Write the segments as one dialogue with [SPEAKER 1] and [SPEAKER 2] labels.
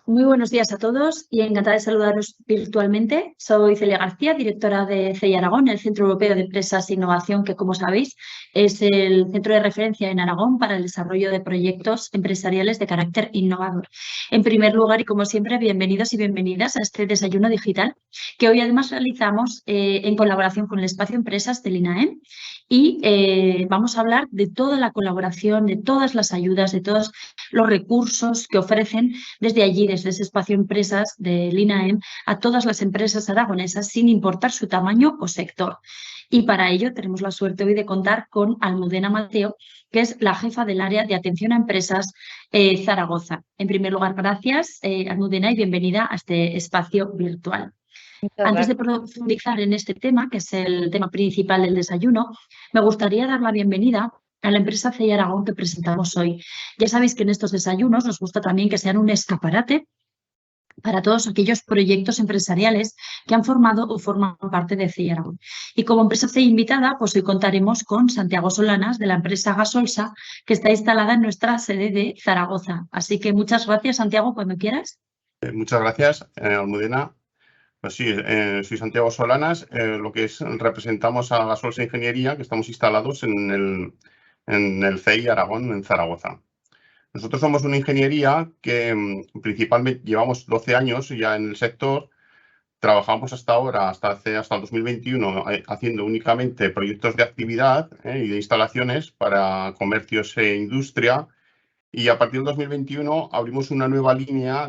[SPEAKER 1] Muy buenos días a todos y encantada de saludaros virtualmente. Soy Celia García, directora de CEI Aragón, el Centro Europeo de Empresas e Innovación, que, como sabéis, es el centro de referencia en Aragón para el desarrollo de proyectos empresariales de carácter innovador. En primer lugar, y como siempre, bienvenidos y bienvenidas a este desayuno digital que hoy además realizamos en colaboración con el Espacio Empresas del INAEM. Y vamos a hablar de toda la colaboración, de todas las ayudas, de todos los recursos que ofrecen desde allí, desde ese espacio empresas del INAEM, a todas las empresas aragonesas sin importar su tamaño o sector. Y para ello tenemos la suerte hoy de contar con Almudena Mateo, que es la jefa del área de atención a empresas Zaragoza. En primer lugar, gracias, Almudena, y bienvenida a este espacio virtual.
[SPEAKER 2] Muchas
[SPEAKER 1] Antes de
[SPEAKER 2] gracias.
[SPEAKER 1] profundizar en este tema, que es el tema principal del desayuno, me gustaría dar la bienvenida a la empresa CEI Aragón que presentamos hoy. Ya sabéis que en estos desayunos nos gusta también que sean un escaparate para todos aquellos proyectos empresariales que han formado o forman parte de CEI Aragón. Y como empresa CEI invitada, pues hoy contaremos con Santiago Solanas, de la empresa Gasolsa, que está instalada en nuestra sede de Zaragoza. Así que muchas gracias, Santiago, cuando quieras.
[SPEAKER 3] Muchas gracias, Almudena. Pues sí, soy Santiago Solanas, representamos a Gasolsa Ingeniería, que estamos instalados en el CEI Aragón, en Zaragoza. Nosotros somos una ingeniería que principalmente llevamos 12 años ya en el sector. Trabajamos hasta ahora, hasta el 2021, haciendo únicamente proyectos de actividad y de instalaciones para comercios e industria. Y a partir del 2021 abrimos una nueva línea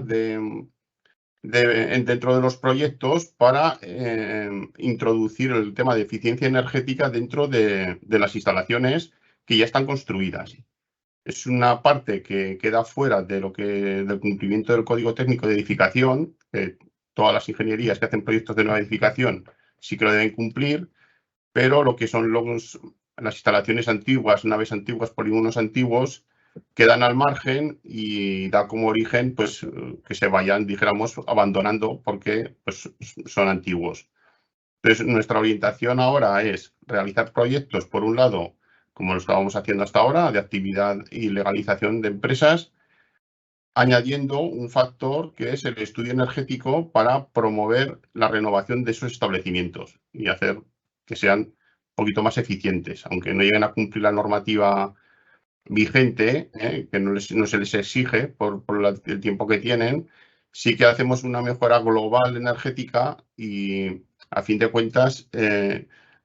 [SPEAKER 3] dentro de los proyectos para introducir el tema de eficiencia energética dentro de las instalaciones que ya están construidas. Es una parte que queda fuera del cumplimiento del Código Técnico de Edificación. Todas las ingenierías que hacen proyectos de nueva edificación sí que lo deben cumplir, pero lo que son las instalaciones antiguas, naves antiguas, polígonos antiguos, quedan al margen y da como origen pues, que se vayan, dijéramos, abandonando porque pues, son antiguos. Entonces, nuestra orientación ahora es realizar proyectos, por un lado, como lo estábamos haciendo hasta ahora, de actividad y legalización de empresas, añadiendo un factor que es el estudio energético para promover la renovación de esos establecimientos y hacer que sean un poquito más eficientes, aunque no lleguen a cumplir la normativa vigente, que no se les exige por el tiempo que tienen. Sí que hacemos una mejora global energética y, a fin de cuentas,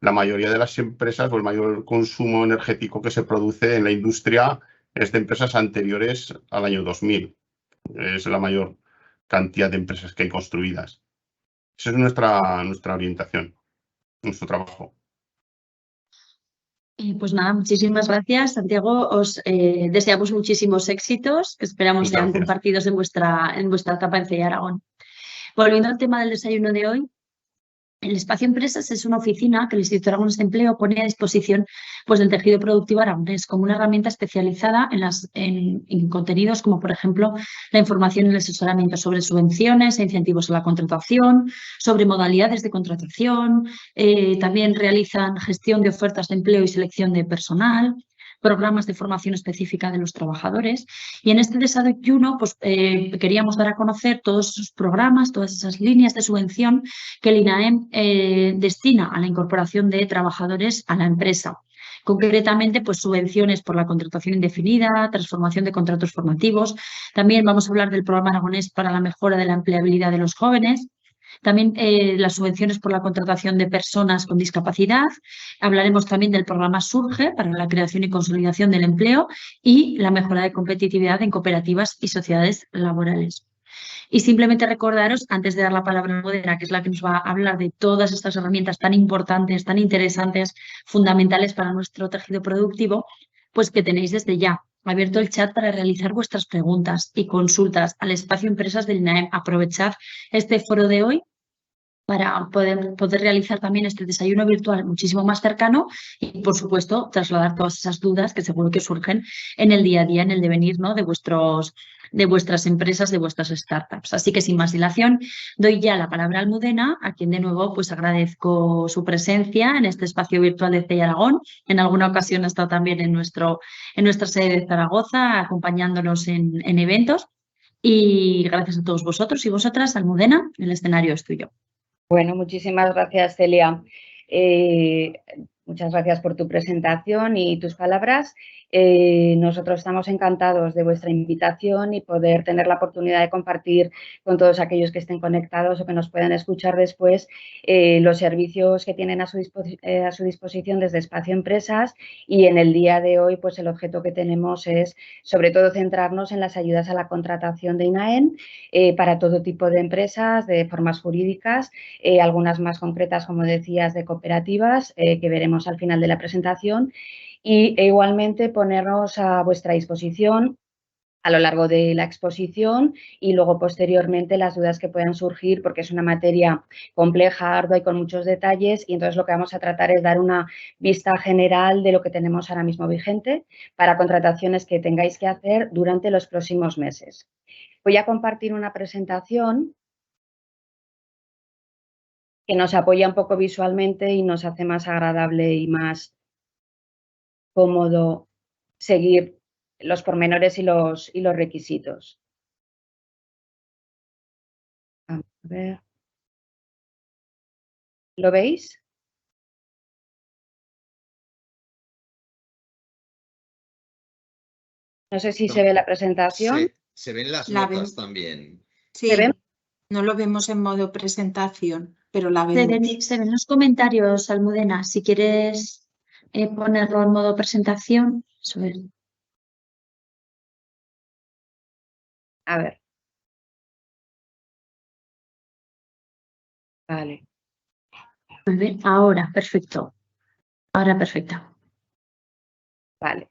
[SPEAKER 3] la mayoría de las empresas o el mayor consumo energético que se produce en la industria es de empresas anteriores al año 2000. Es la mayor cantidad de empresas que hay construidas. Esa es nuestra orientación, nuestro trabajo.
[SPEAKER 1] Pues nada, muchísimas gracias, Santiago. Os deseamos muchísimos éxitos que esperamos sean compartidos en vuestra etapa en CEI Aragón. Volviendo al tema del desayuno de hoy, el Espacio Empresas es una oficina que el Instituto Aragonés de Empleo pone a disposición pues, del tejido productivo aragonés como una herramienta especializada en contenidos como, por ejemplo, la información y el asesoramiento sobre subvenciones e incentivos a la contratación, sobre modalidades de contratación, también realizan gestión de ofertas de empleo y selección de personal, programas de formación específica de los trabajadores. Y en este desayuno pues, queríamos dar a conocer todos esos programas, todas esas líneas de subvención que el INAEM destina a la incorporación de trabajadores a la empresa. Concretamente, pues subvenciones por la contratación indefinida, transformación de contratos formativos. También vamos a hablar del programa aragonés para la mejora de la empleabilidad de los jóvenes. También las subvenciones por la contratación de personas con discapacidad. Hablaremos también del programa Surge para la creación y consolidación del empleo y la mejora de competitividad en cooperativas y sociedades laborales. Y simplemente recordaros, antes de dar la palabra a Modena, que es la que nos va a hablar de todas estas herramientas tan importantes, tan interesantes, fundamentales para nuestro tejido productivo, pues que tenéis desde ya abierto el chat para realizar vuestras preguntas y consultas al espacio Empresas del INAEM. Aprovechad este foro de hoy para poder realizar también este desayuno virtual muchísimo más cercano y, por supuesto, trasladar todas esas dudas que seguro que surgen en el día a día, en el devenir, ¿no?, de vuestras empresas, de vuestras startups. Así que, sin más dilación, doy ya la palabra a Almudena, a quien de nuevo pues agradezco su presencia en este espacio virtual de CEI Aragón. En alguna ocasión ha estado también en nuestra sede de Zaragoza, acompañándonos en eventos. Y gracias a todos vosotros y vosotras, Almudena, el escenario es tuyo.
[SPEAKER 2] Bueno, muchísimas gracias, Celia. Muchas gracias por tu presentación y tus palabras. Nosotros estamos encantados de vuestra invitación y poder tener la oportunidad de compartir con todos aquellos que estén conectados o que nos puedan escuchar después los servicios que tienen a su disposición desde Espacio Empresas, y en el día de hoy pues el objeto que tenemos es sobre todo centrarnos en las ayudas a la contratación de INAEM para todo tipo de empresas, de formas jurídicas, algunas más concretas, como decías, de cooperativas, que veremos al final de la presentación, y igualmente ponernos a vuestra disposición a lo largo de la exposición y luego posteriormente las dudas que puedan surgir, porque es una materia compleja, ardua y con muchos detalles, y entonces lo que vamos a tratar es dar una vista general de lo que tenemos ahora mismo vigente para contrataciones que tengáis que hacer durante los próximos meses. Voy a compartir una presentación que nos apoya un poco visualmente y nos hace más agradable y más cómodo seguir los pormenores y los requisitos. A ver. ¿Lo veis? No sé si se ve la presentación.
[SPEAKER 4] Se ven las notas también.
[SPEAKER 5] Sí,
[SPEAKER 2] ¿Se ven?
[SPEAKER 5] no lo vemos en modo presentación, pero la
[SPEAKER 1] Se
[SPEAKER 5] vemos.
[SPEAKER 1] ven los comentarios, Almudena. Si quieres ponerlo en modo presentación, eso es.
[SPEAKER 2] A ver. Vale.
[SPEAKER 1] Muy bien, ahora, perfecto. Ahora, perfecta.
[SPEAKER 2] Vale.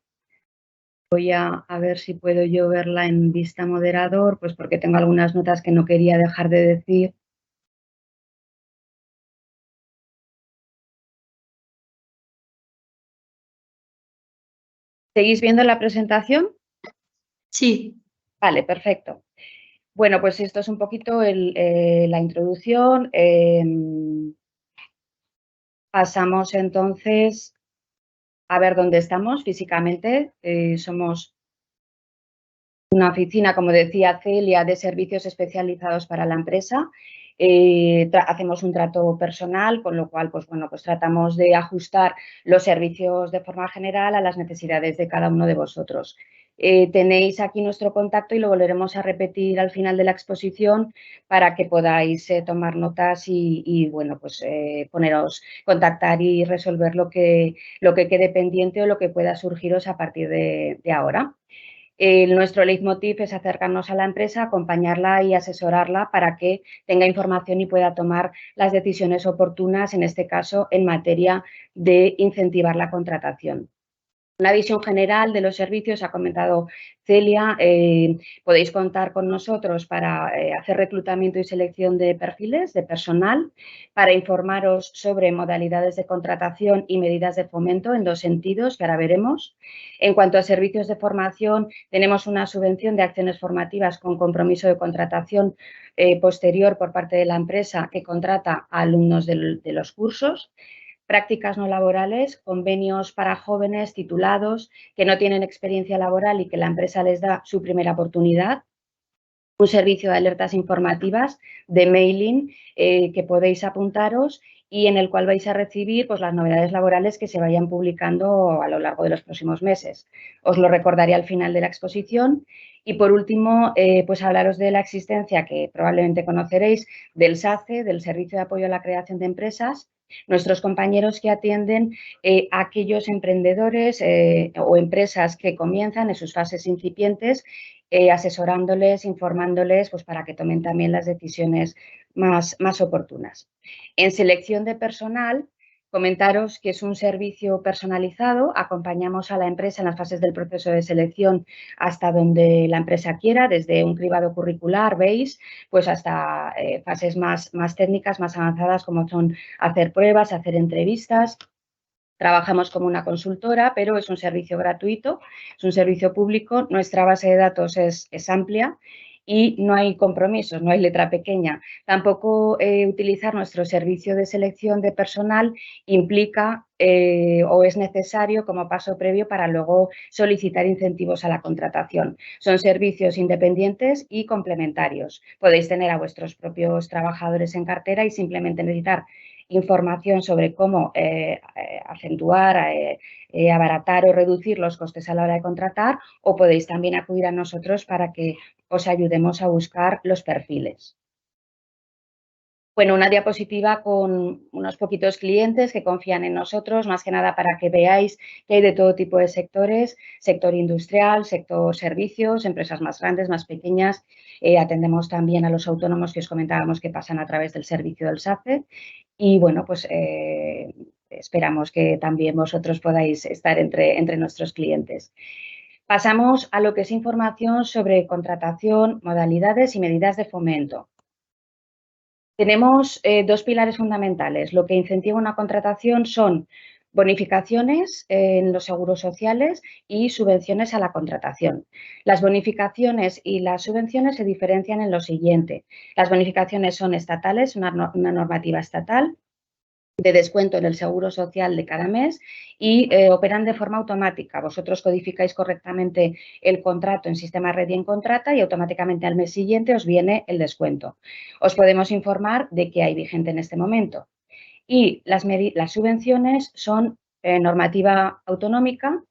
[SPEAKER 2] Voy a ver si puedo yo verla en vista moderador, pues porque tengo algunas notas que no quería dejar de decir. ¿Seguís viendo la presentación?
[SPEAKER 1] Sí.
[SPEAKER 2] Vale, perfecto. Bueno, pues esto es un poquito la introducción. Pasamos entonces a ver dónde estamos físicamente. Somos una oficina, como decía Celia, de servicios especializados para la empresa. Hacemos un trato personal, con lo cual, pues bueno, pues tratamos de ajustar los servicios de forma general a las necesidades de cada uno de vosotros. Tenéis aquí nuestro contacto y lo volveremos a repetir al final de la exposición para que podáis tomar notas y bueno, pues poneros, contactar y resolver lo que quede pendiente o lo que pueda surgiros a partir de ahora. Nuestro leitmotiv es acercarnos a la empresa, acompañarla y asesorarla para que tenga información y pueda tomar las decisiones oportunas, en este caso, en materia de incentivar la contratación. Una visión general de los servicios, ha comentado Celia, podéis contar con nosotros para hacer reclutamiento y selección de perfiles de personal, para informaros sobre modalidades de contratación y medidas de fomento en dos sentidos que ahora veremos. En cuanto a servicios de formación, tenemos una subvención de acciones formativas con compromiso de contratación posterior por parte de la empresa que contrata a alumnos de los cursos. Prácticas no laborales, convenios para jóvenes titulados que no tienen experiencia laboral y que la empresa les da su primera oportunidad. Un servicio de alertas informativas de mailing que podéis apuntaros y en el cual vais a recibir pues, las novedades laborales que se vayan publicando a lo largo de los próximos meses. Os lo recordaré al final de la exposición. Y por último, pues hablaros de la existencia que probablemente conoceréis del SACE, del Servicio de Apoyo a la Creación de Empresas, nuestros compañeros que atienden a aquellos emprendedores o empresas que comienzan en sus fases incipientes, asesorándoles, informándoles, pues para que tomen también las decisiones más oportunas. En selección de personal, comentaros que es un servicio personalizado, acompañamos a la empresa en las fases del proceso de selección hasta donde la empresa quiera, desde un cribado curricular, veis, pues hasta fases más técnicas, más avanzadas, como son hacer pruebas, hacer entrevistas. Trabajamos como una consultora, pero es un servicio gratuito, es un servicio público. Nuestra base de datos es amplia y no hay compromisos, no hay letra pequeña. Tampoco utilizar nuestro servicio de selección de personal implica o es necesario como paso previo para luego solicitar incentivos a la contratación. Son servicios independientes y complementarios. Podéis tener a vuestros propios trabajadores en cartera y simplemente necesitar información sobre cómo acentuar, abaratar o reducir los costes a la hora de contratar, o podéis también acudir a nosotros para que os ayudemos a buscar los perfiles. Bueno, una diapositiva con unos poquitos clientes que confían en nosotros, más que nada para que veáis que hay de todo tipo de sectores, sector industrial, sector servicios, empresas más grandes, más pequeñas. Atendemos también a los autónomos que os comentábamos que pasan a través del servicio del SACE y, bueno, pues esperamos que también vosotros podáis estar entre nuestros clientes. Pasamos a lo que es información sobre contratación, modalidades y medidas de fomento. Tenemos dos pilares fundamentales. Lo que incentiva una contratación son bonificaciones en los seguros sociales y subvenciones a la contratación. Las bonificaciones y las subvenciones se diferencian en lo siguiente. Las bonificaciones son estatales, una normativa estatal de descuento en el seguro social de cada mes y operan de forma automática. Vosotros codificáis correctamente el contrato en sistema Red y en Contrata y automáticamente al mes siguiente os viene el descuento. Os podemos informar de qué hay vigente en este momento. Y las subvenciones son normativa autonómica,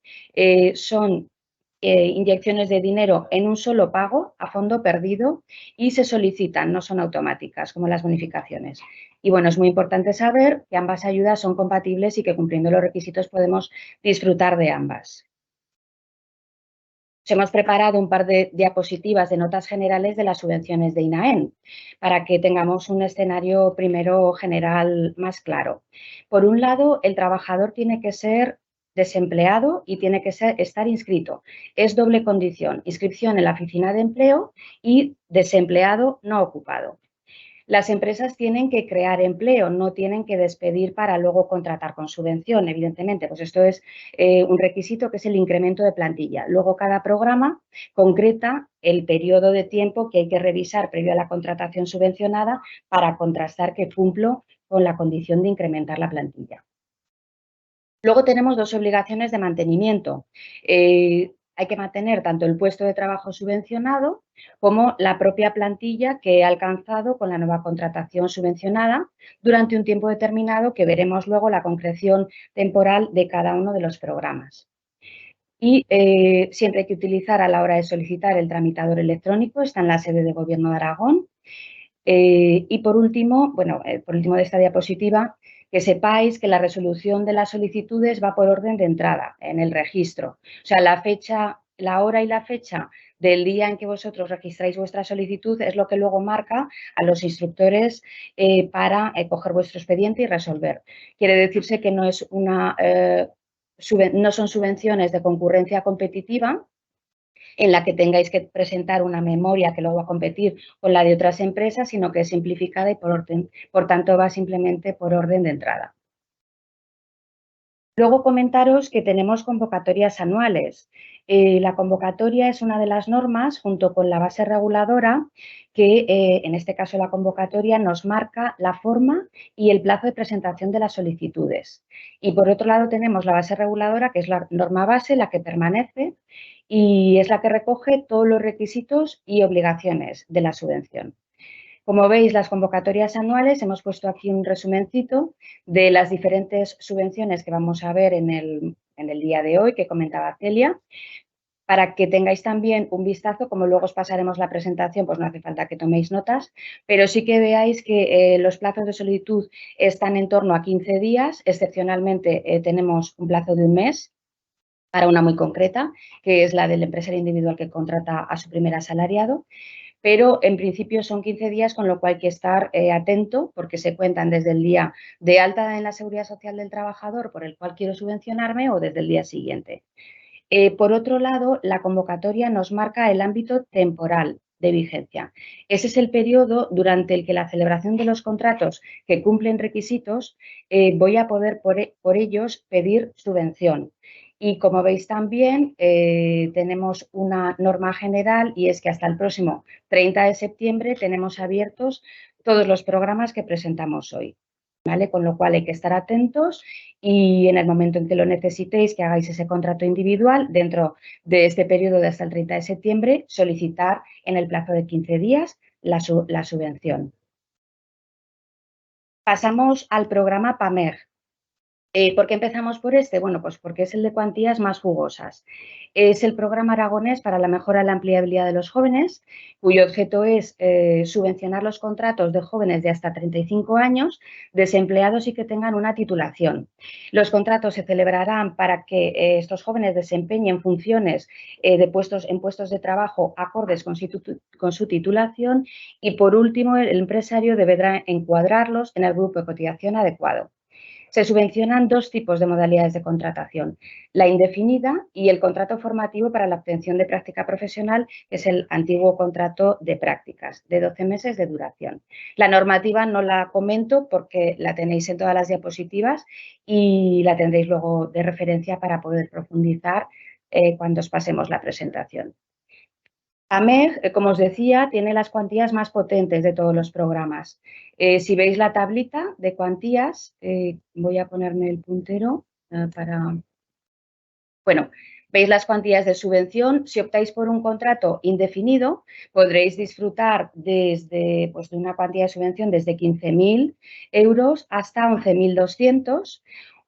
[SPEAKER 2] son inyecciones de dinero en un solo pago a fondo perdido y se solicitan, no son automáticas como las bonificaciones. Y bueno, es muy importante saber que ambas ayudas son compatibles y que cumpliendo los requisitos podemos disfrutar de ambas. Os hemos preparado un par de diapositivas de notas generales de las subvenciones de INAEM para que tengamos un escenario primero general más claro. Por un lado, el trabajador tiene que ser desempleado y tiene que estar inscrito. Es doble condición, inscripción en la oficina de empleo y desempleado no ocupado. Las empresas tienen que crear empleo, no tienen que despedir para luego contratar con subvención, evidentemente. Pues esto es un requisito que es el incremento de plantilla. Luego cada programa concreta el periodo de tiempo que hay que revisar previo a la contratación subvencionada para contrastar que cumplo con la condición de incrementar la plantilla. Luego tenemos dos obligaciones de mantenimiento. Hay que mantener tanto el puesto de trabajo subvencionado como la propia plantilla que he alcanzado con la nueva contratación subvencionada durante un tiempo determinado que veremos luego la concreción temporal de cada uno de los programas. Y siempre hay que utilizar a la hora de solicitar el tramitador electrónico, está en la sede de Gobierno de Aragón. Y por último, por último de esta diapositiva, que sepáis que la resolución de las solicitudes va por orden de entrada en el registro. O sea, la hora y la fecha del día en que vosotros registráis vuestra solicitud es lo que luego marca a los instructores para coger vuestro expediente y resolver. Quiere decirse que no son subvenciones de concurrencia competitiva, en la que tengáis que presentar una memoria que luego va a competir con la de otras empresas, sino que es simplificada y por tanto va simplemente por orden de entrada. Luego comentaros que tenemos convocatorias anuales. La convocatoria es una de las normas, junto con la base reguladora, que en este caso la convocatoria nos marca la forma y el plazo de presentación de las solicitudes. Y por otro lado tenemos la base reguladora, que es la norma base, la que permanece y es la que recoge todos los requisitos y obligaciones de la subvención. Como veis, las convocatorias anuales, hemos puesto aquí un resumencito de las diferentes subvenciones que vamos a ver en el día de hoy, que comentaba Celia, para que tengáis también un vistazo, como luego os pasaremos la presentación, pues no hace falta que toméis notas, pero sí que veáis que los plazos de solicitud están en torno a 15 días, excepcionalmente tenemos un plazo de un mes, para una muy concreta, que es la del empresario individual que contrata a su primer asalariado, pero en principio son 15 días, con lo cual hay que estar atento porque se cuentan desde el día de alta en la Seguridad Social del trabajador por el cual quiero subvencionarme o desde el día siguiente. Por otro lado, la convocatoria nos marca el ámbito temporal de vigencia. Ese es el periodo durante el que la celebración de los contratos que cumplen requisitos voy a poder por ellos pedir subvención. Y como veis también tenemos una norma general y es que hasta el próximo 30 de septiembre tenemos abiertos todos los programas que presentamos hoy, ¿vale? Con lo cual hay que estar atentos y en el momento en que lo necesitéis, que hagáis ese contrato individual, dentro de este periodo de hasta el 30 de septiembre, solicitar en el plazo de 15 días la subvención. Pasamos al programa PAMEG. ¿Por qué empezamos por este? Bueno, pues porque es el de cuantías más jugosas. Es el programa aragonés para la mejora de la empleabilidad de los jóvenes, cuyo objeto es subvencionar los contratos de jóvenes de hasta 35 años, desempleados y que tengan una titulación. Los contratos se celebrarán para que estos jóvenes desempeñen funciones en puestos de trabajo acordes con su titulación y, por último, el empresario deberá encuadrarlos en el grupo de cotización adecuado. Se subvencionan dos tipos de modalidades de contratación, la indefinida y el contrato formativo para la obtención de práctica profesional, que es el antiguo contrato de prácticas, de 12 meses de duración. La normativa no la comento porque la tenéis en todas las diapositivas y la tendréis luego de referencia para poder profundizar cuando os pasemos la presentación. PAMEG, como os decía, tiene las cuantías más potentes de todos los programas. Si veis la tablita de cuantías, voy a ponerme el puntero para... Bueno, veis las cuantías de subvención. Si optáis por un contrato indefinido, podréis disfrutar de una cuantía de subvención desde 15.000 euros hasta 11.200.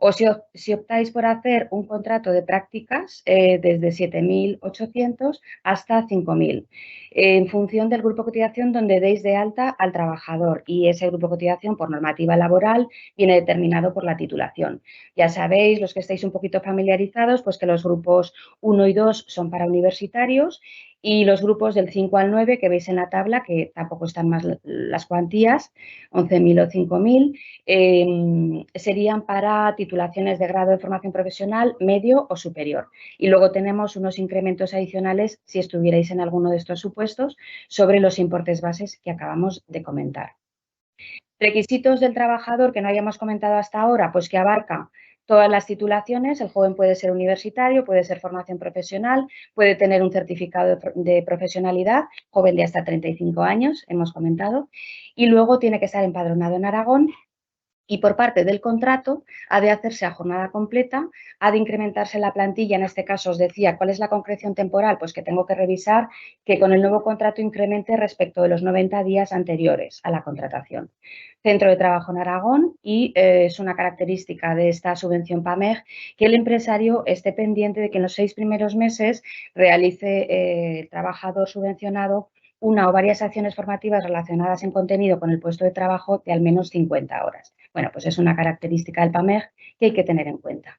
[SPEAKER 2] O si optáis por hacer un contrato de prácticas desde 7.800 hasta 5.000, en función del grupo de cotización donde deis de alta al trabajador, y ese grupo de cotización por normativa laboral viene determinado por la titulación. Ya sabéis, los que estáis un poquito familiarizados, pues que los grupos 1 y 2 son para universitarios y los grupos del 5 al 9 que veis en la tabla, que tampoco están más las cuantías, 11.000 o 5.000, serían para titulaciones de grado de formación profesional medio o superior. Y luego tenemos unos incrementos adicionales si estuvierais en alguno de estos supuestos sobre los importes bases que acabamos de comentar. Requisitos del trabajador que no hayamos comentado hasta ahora, pues que abarca todas las titulaciones. El joven puede ser universitario, puede ser formación profesional, puede tener un certificado de profesionalidad, joven de hasta 35 años, hemos comentado, y luego tiene que estar empadronado en Aragón. Y por parte del contrato ha de hacerse a jornada completa, ha de incrementarse la plantilla. En este caso os decía, ¿cuál es la concreción temporal? Pues que tengo que revisar que con el nuevo contrato incremente respecto de los 90 días anteriores a la contratación. Centro de trabajo en Aragón y es una característica de esta subvención PAMEG que el empresario esté pendiente de que en los 6 primeros meses realice el trabajador subvencionado una o varias acciones formativas relacionadas en contenido con el puesto de trabajo de al menos 50 horas. Bueno, pues es una característica del PAMEG que hay que tener en cuenta.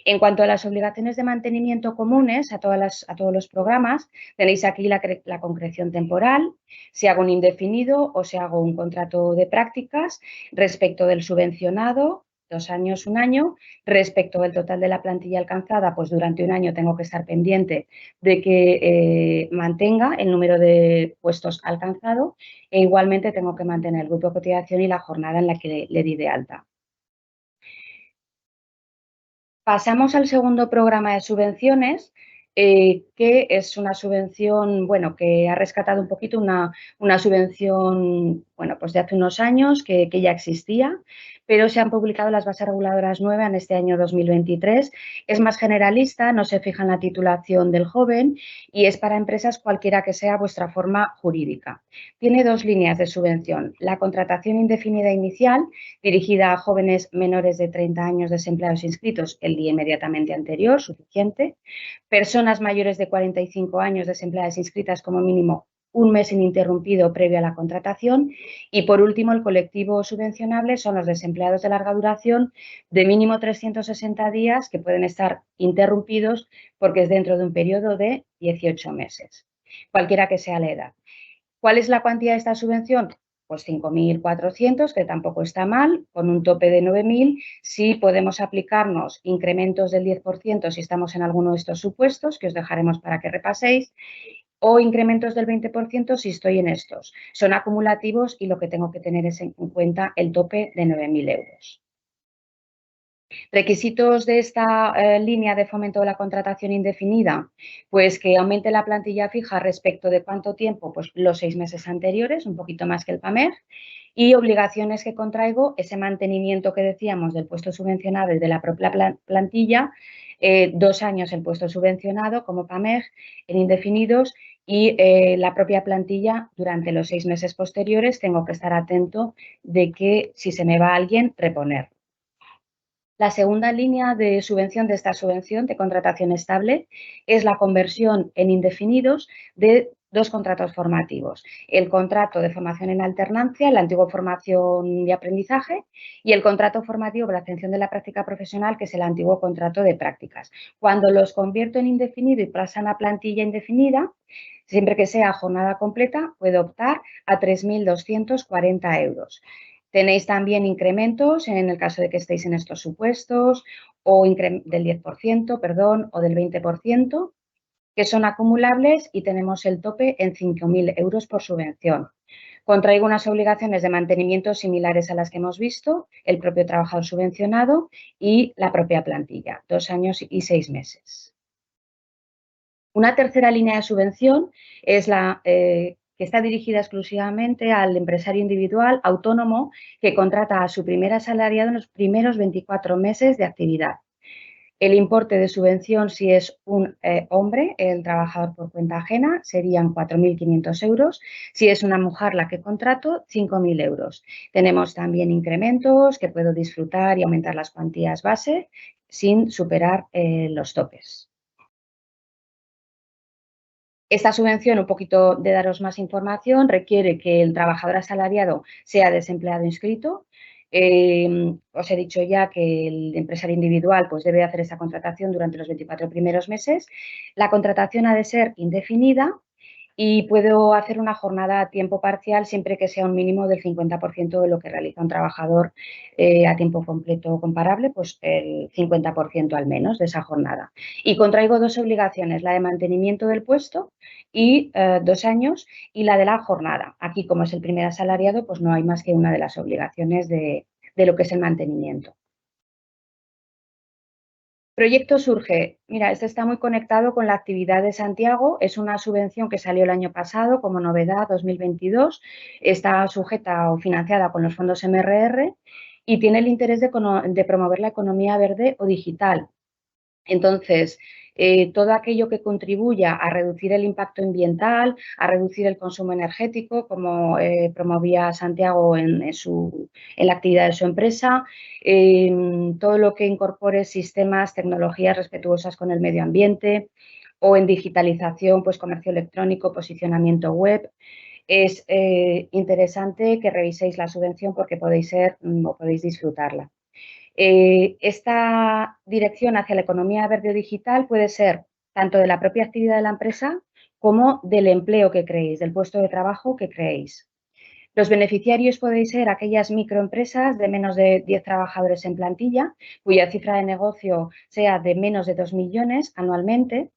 [SPEAKER 2] En cuanto a las obligaciones de mantenimiento comunes a todos los programas, tenéis aquí la concreción temporal, si hago un indefinido o si hago un contrato de prácticas respecto del subvencionado, 2 años, 1 año. Respecto del total de la plantilla alcanzada, pues durante 1 año tengo que estar pendiente de que mantenga el número de puestos alcanzado e igualmente tengo que mantener el grupo de cotización y la jornada en la que le di de alta. Pasamos al segundo programa de subvenciones, que es una subvención, bueno, que ha rescatado un poquito una subvención, bueno, pues de hace unos años que ya existía, pero se han publicado las bases reguladoras nuevas en este año 2023. Es más generalista, no se fija en la titulación del joven y es para empresas cualquiera que sea vuestra forma jurídica. Tiene 2 líneas de subvención: la contratación indefinida inicial, dirigida a jóvenes menores de 30 años desempleados inscritos el día inmediatamente anterior, suficiente. Personas mayores de 45 años desempleadas inscritas como mínimo 1 mes ininterrumpido previo a la contratación. Y por último, el colectivo subvencionable son los desempleados de larga duración de mínimo 360 días que pueden estar interrumpidos porque es dentro de un periodo de 18 meses, cualquiera que sea la edad. ¿Cuál es la cuantía de esta subvención? Pues 5.400, que tampoco está mal, con un tope de 9.000. Si podemos aplicarnos incrementos del 10% si estamos en alguno de estos supuestos, que os dejaremos para que repaséis, o incrementos del 20% si estoy en estos. Son acumulativos y lo que tengo que tener es en cuenta el tope de 9.000 euros. Requisitos de esta línea de fomento de la contratación indefinida, pues que aumente la plantilla fija respecto de cuánto tiempo, pues los 6 meses anteriores, un poquito más que el PAMEG, y obligaciones que contraigo, ese mantenimiento que decíamos del puesto subvencionado y de la propia plantilla, 2 años el puesto subvencionado como PAMEG en indefinidos y la propia plantilla durante los 6 meses posteriores tengo que estar atento de que si se me va alguien, reponer. La segunda línea de subvención de esta subvención de contratación estable es la conversión en indefinidos de 2 contratos formativos. El contrato de formación en alternancia, la antigua formación de aprendizaje, y el contrato formativo para la atención de la práctica profesional, que es el antiguo contrato de prácticas. Cuando los convierto en indefinido y pasan a plantilla indefinida, siempre que sea jornada completa, puedo optar a 3.240 euros. Tenéis también incrementos en el caso de que estéis en estos supuestos o del 10%, perdón, o del 20%, que son acumulables y tenemos el tope en 5.000 euros por subvención. Contraigo unas obligaciones de mantenimiento similares a las que hemos visto, el propio trabajador subvencionado y la propia plantilla, 2 años y 6 meses. Una tercera línea de subvención es la que está dirigida exclusivamente al empresario individual autónomo que contrata a su primer asalariado en los primeros 24 meses de actividad. El importe de subvención, si es un hombre, el trabajador por cuenta ajena, serían 4.500 euros. Si es una mujer la que contrato, 5.000 euros. Tenemos también incrementos que puedo disfrutar y aumentar las cuantías base sin superar los topes. Esta subvención, un poquito de daros más información, requiere que el trabajador asalariado sea desempleado inscrito. Os he dicho ya que el empresario individual pues, debe hacer esa contratación durante los 24 primeros meses. La contratación ha de ser indefinida y puedo hacer una jornada a tiempo parcial siempre que sea un mínimo del 50% de lo que realiza un trabajador a tiempo completo comparable, pues el 50% al menos de esa jornada. Y contraigo 2 obligaciones, la de mantenimiento del puesto y 2 años y la de la jornada. Aquí, como es el primer asalariado, pues no hay más que una de las obligaciones de lo que es el mantenimiento. Proyecto Surge. Mira, este está muy conectado con la actividad de Santiago. Es una subvención que salió el año pasado como novedad 2022. Está sujeta o financiada con los fondos MRR y tiene el interés de promover la economía verde o digital. Entonces, todo aquello que contribuya a reducir el impacto ambiental, a reducir el consumo energético, como promovía Santiago en la actividad de su empresa, todo lo que incorpore sistemas, tecnologías respetuosas con el medio ambiente o en digitalización, pues comercio electrónico, posicionamiento web. Es interesante que reviséis la subvención porque podéis disfrutarla. Esta dirección hacia la economía verde o digital puede ser tanto de la propia actividad de la empresa como del empleo que creéis, del puesto de trabajo que creéis. Los beneficiarios podéis ser aquellas microempresas de menos de 10 trabajadores en plantilla, cuya cifra de negocio sea de menos de 2 millones anualmente,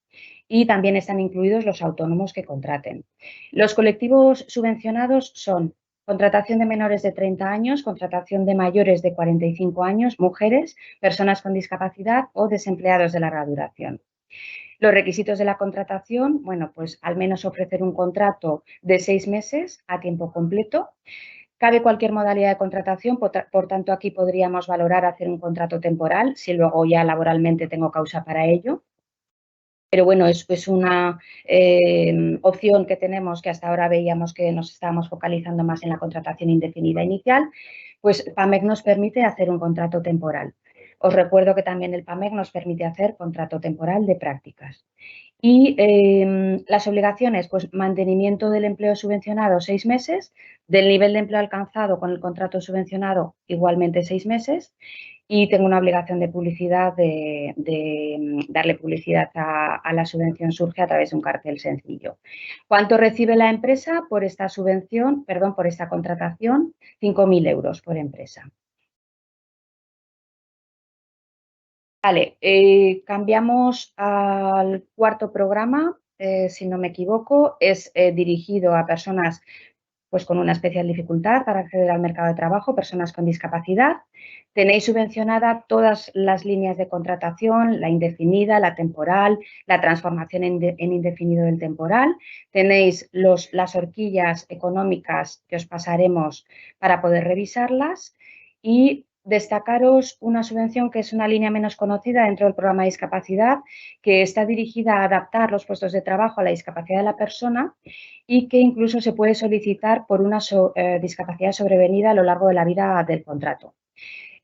[SPEAKER 2] y también están incluidos los autónomos que contraten. Los colectivos subvencionados son contratación de menores de 30 años, contratación de mayores de 45 años, mujeres, personas con discapacidad o desempleados de larga duración. Los requisitos de la contratación, bueno, pues al menos ofrecer un contrato de 6 meses a tiempo completo. Cabe cualquier modalidad de contratación, por tanto aquí podríamos valorar hacer un contrato temporal si luego ya laboralmente tengo causa para ello. Pero bueno, es una opción que tenemos que hasta ahora veíamos que nos estábamos focalizando más en la contratación indefinida inicial, pues PAMEG nos permite hacer un contrato temporal. Os recuerdo que también el PAMEG nos permite hacer contrato temporal de prácticas. Y las obligaciones, pues mantenimiento del empleo subvencionado 6 meses, del nivel de empleo alcanzado con el contrato subvencionado igualmente 6 meses y tengo una obligación de publicidad de darle publicidad a la subvención Surge a través de un cartel sencillo. ¿Cuánto recibe la empresa por esta subvención, perdón, por esta contratación? 5.000 euros por empresa. Vale, cambiamos al cuarto programa, si no me equivoco, es dirigido a personas pues con una especial dificultad para acceder al mercado de trabajo, personas con discapacidad. Tenéis subvencionada todas las líneas de contratación, la indefinida, la temporal, la transformación en indefinido del temporal. Tenéis las horquillas económicas que os pasaremos para poder revisarlas y destacaros una subvención que es una línea menos conocida dentro del programa de discapacidad, que está dirigida a adaptar los puestos de trabajo a la discapacidad de la persona y que incluso se puede solicitar por una discapacidad sobrevenida a lo largo de la vida del contrato.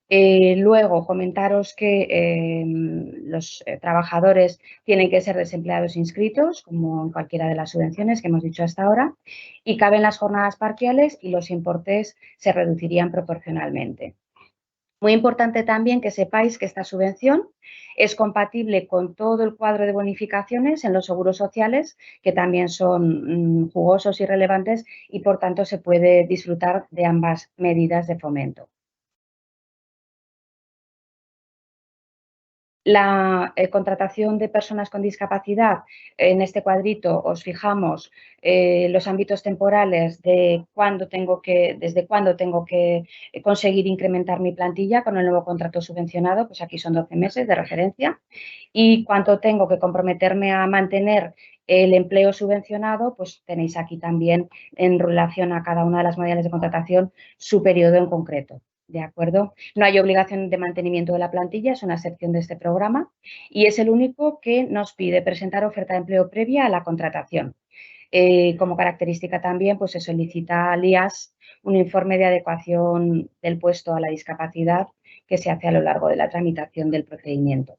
[SPEAKER 2] Luego, comentaros que los trabajadores tienen que ser desempleados inscritos, como en cualquiera de las subvenciones que hemos dicho hasta ahora, y caben las jornadas parciales y los importes se reducirían proporcionalmente. Muy importante también que sepáis que esta subvención es compatible con todo el cuadro de bonificaciones en los seguros sociales, que también son jugosos y relevantes y, por tanto, se puede disfrutar de ambas medidas de fomento. La contratación de personas con discapacidad, en este cuadrito os fijamos los ámbitos temporales de desde cuándo tengo que conseguir incrementar mi plantilla con el nuevo contrato subvencionado, pues aquí son 12 meses de referencia, y cuánto tengo que comprometerme a mantener el empleo subvencionado, pues tenéis aquí también en relación a cada una de las modalidades de contratación su periodo en concreto. ¿De acuerdo? No hay obligación de mantenimiento de la plantilla, es una excepción de este programa y es el único que nos pide presentar oferta de empleo previa a la contratación. Como característica también, pues se solicita al IAS un informe de adecuación del puesto a la discapacidad que se hace a lo largo de la tramitación del procedimiento.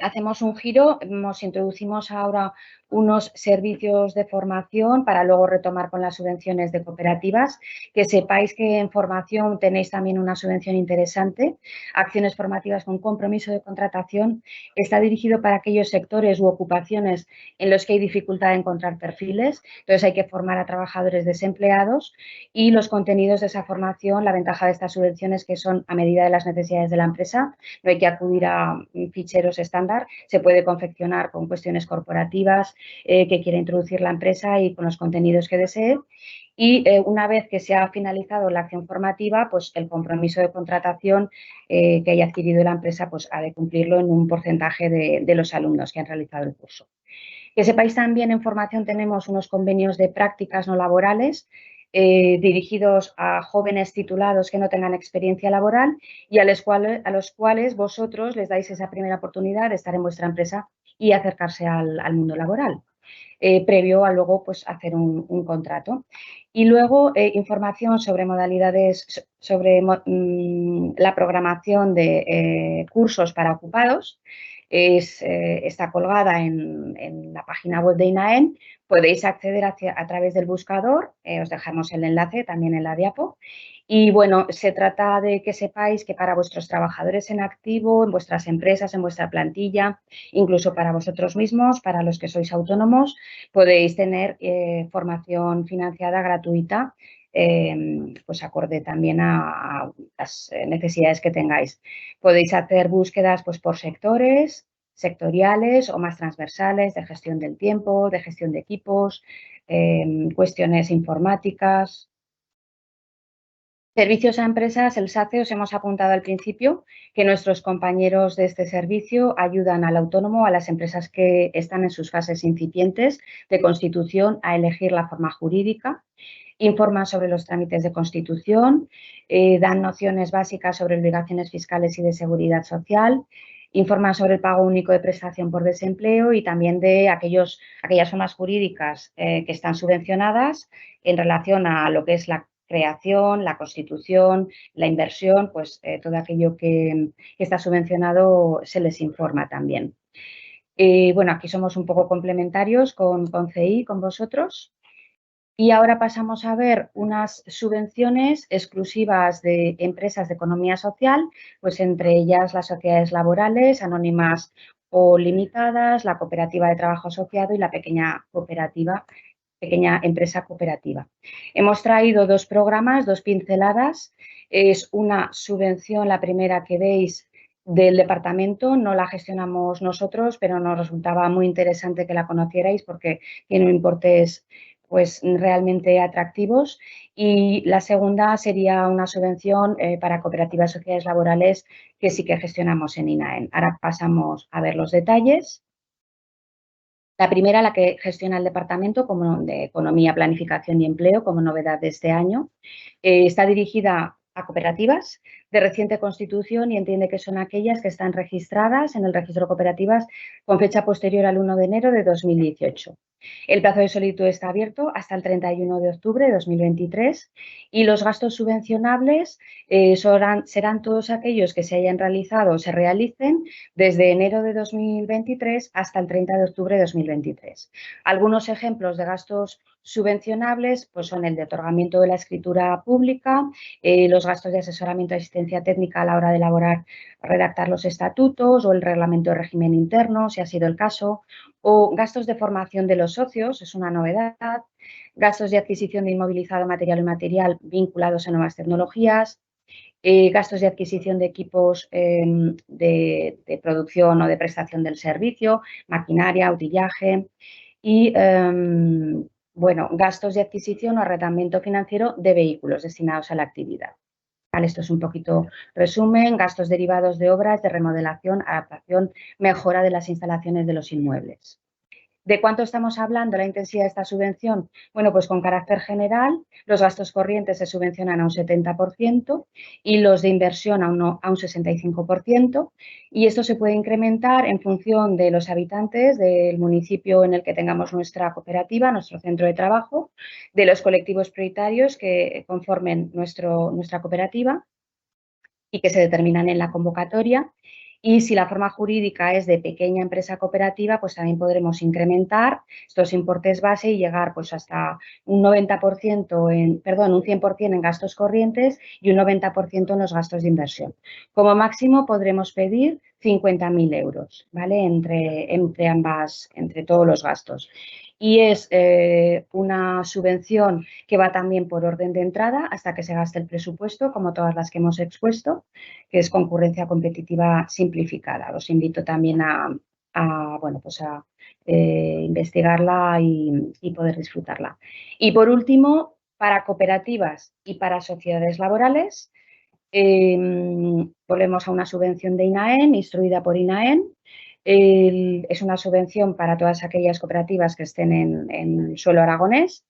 [SPEAKER 2] Hacemos un giro, nos introducimos ahora unos servicios de formación para luego retomar con las subvenciones de cooperativas. Que sepáis que en formación tenéis también una subvención interesante, acciones formativas con compromiso de contratación. Está dirigido para aquellos sectores u ocupaciones en los que hay dificultad de encontrar perfiles, entonces hay que formar a trabajadores desempleados y los contenidos de esa formación, la ventaja de estas subvenciones que son a medida de las necesidades de la empresa, no hay que acudir a ficheros estándar, se puede confeccionar con cuestiones corporativas que quiere introducir la empresa y con los contenidos que desee. Y una vez que se ha finalizado la acción formativa, pues el compromiso de contratación que haya adquirido la empresa pues ha de cumplirlo en un porcentaje de los alumnos que han realizado el curso. Que sepáis también, en formación tenemos unos convenios de prácticas no laborales dirigidos a jóvenes titulados que no tengan experiencia laboral y a los cuales vosotros les dais esa primera oportunidad de estar en vuestra empresa y acercarse al mundo laboral, previo a luego pues, hacer un contrato. Y luego información sobre modalidades, sobre la programación de cursos para ocupados. Está colgada en la página web de INAEM. Podéis acceder a través del buscador, os dejamos el enlace también en la diapo. Y bueno, se trata de que sepáis que para vuestros trabajadores en activo, en vuestras empresas, en vuestra plantilla, incluso para vosotros mismos, para los que sois autónomos, podéis tener formación financiada gratuita, pues acorde también a las necesidades que tengáis. Podéis hacer búsquedas pues, por sectores, sectoriales o más transversales, de gestión del tiempo, de gestión de equipos, cuestiones informáticas. Servicios a empresas, el SACE, os hemos apuntado al principio que nuestros compañeros de este servicio ayudan al autónomo, a las empresas que están en sus fases incipientes de constitución, a elegir la forma jurídica, informan sobre los trámites de constitución, dan nociones básicas sobre obligaciones fiscales y de seguridad social, informan sobre el pago único de prestación por desempleo y también de aquellas formas jurídicas que están subvencionadas en relación a lo que es la creación, la constitución, la inversión, pues todo aquello que está subvencionado se les informa también. Bueno, aquí somos un poco complementarios con CI, con vosotros. Y ahora pasamos a ver unas subvenciones exclusivas de empresas de economía social, pues entre ellas las sociedades laborales, anónimas o limitadas, la cooperativa de trabajo asociado y la pequeña empresa cooperativa. Hemos traído dos programas, dos pinceladas. Es una subvención, la primera que veis, del departamento, no la gestionamos nosotros, pero nos resultaba muy interesante que la conocierais porque tiene importes pues realmente atractivos. Y la segunda sería una subvención para cooperativas sociedades laborales que sí que gestionamos en INAEN. Ahora pasamos a ver los detalles. La primera, la que gestiona el Departamento como de Economía, Planificación y Empleo, como novedad de este año, está dirigida a cooperativas de reciente constitución y entiende que son aquellas que están registradas en el registro de cooperativas con fecha posterior al 1 de enero de 2018. El plazo de solicitud está abierto hasta el 31 de octubre de 2023 y los gastos subvencionables serán todos aquellos que se hayan realizado o se realicen desde enero de 2023 hasta el 30 de octubre de 2023. Algunos ejemplos de gastos subvencionables pues son el de otorgamiento de la escritura pública, los gastos de asesoramiento y asistencia técnica a la hora de elaborar, redactar los estatutos o el reglamento de régimen interno, si ha sido el caso, o gastos de formación de los socios, es una novedad, gastos de adquisición de inmovilizado material y material vinculados a nuevas tecnologías, gastos de adquisición de equipos de producción o de prestación del servicio, maquinaria, utillaje y bueno, gastos de adquisición o arrendamiento financiero de vehículos destinados a la actividad. Vale, esto es un poquito resumen, gastos derivados de obras de remodelación, adaptación, mejora de las instalaciones de los inmuebles. ¿De cuánto estamos hablando la intensidad de esta subvención? Bueno, pues con carácter general, los gastos corrientes se subvencionan a un 70% y los de inversión a un 65%, y esto se puede incrementar en función de los habitantes del municipio en el que tengamos nuestra cooperativa, nuestro centro de trabajo, de los colectivos prioritarios que conformen nuestra cooperativa y que se determinan en la convocatoria. Y si la forma jurídica es de pequeña empresa cooperativa, pues también podremos incrementar estos importes base y llegar pues hasta un 90% un 100% en gastos corrientes y un 90% en los gastos de inversión. Como máximo podremos pedir 50.000 euros, ¿vale? Entre todos los gastos. Y es una subvención que va también por orden de entrada hasta que se gaste el presupuesto, como todas las que hemos expuesto, que es concurrencia competitiva simplificada. Os invito también a investigarla y poder disfrutarla. Y por último, para cooperativas y para sociedades laborales, volvemos a una subvención de INAEN, instruida por INAEN. Es una subvención para todas aquellas cooperativas que estén en suelo aragonés.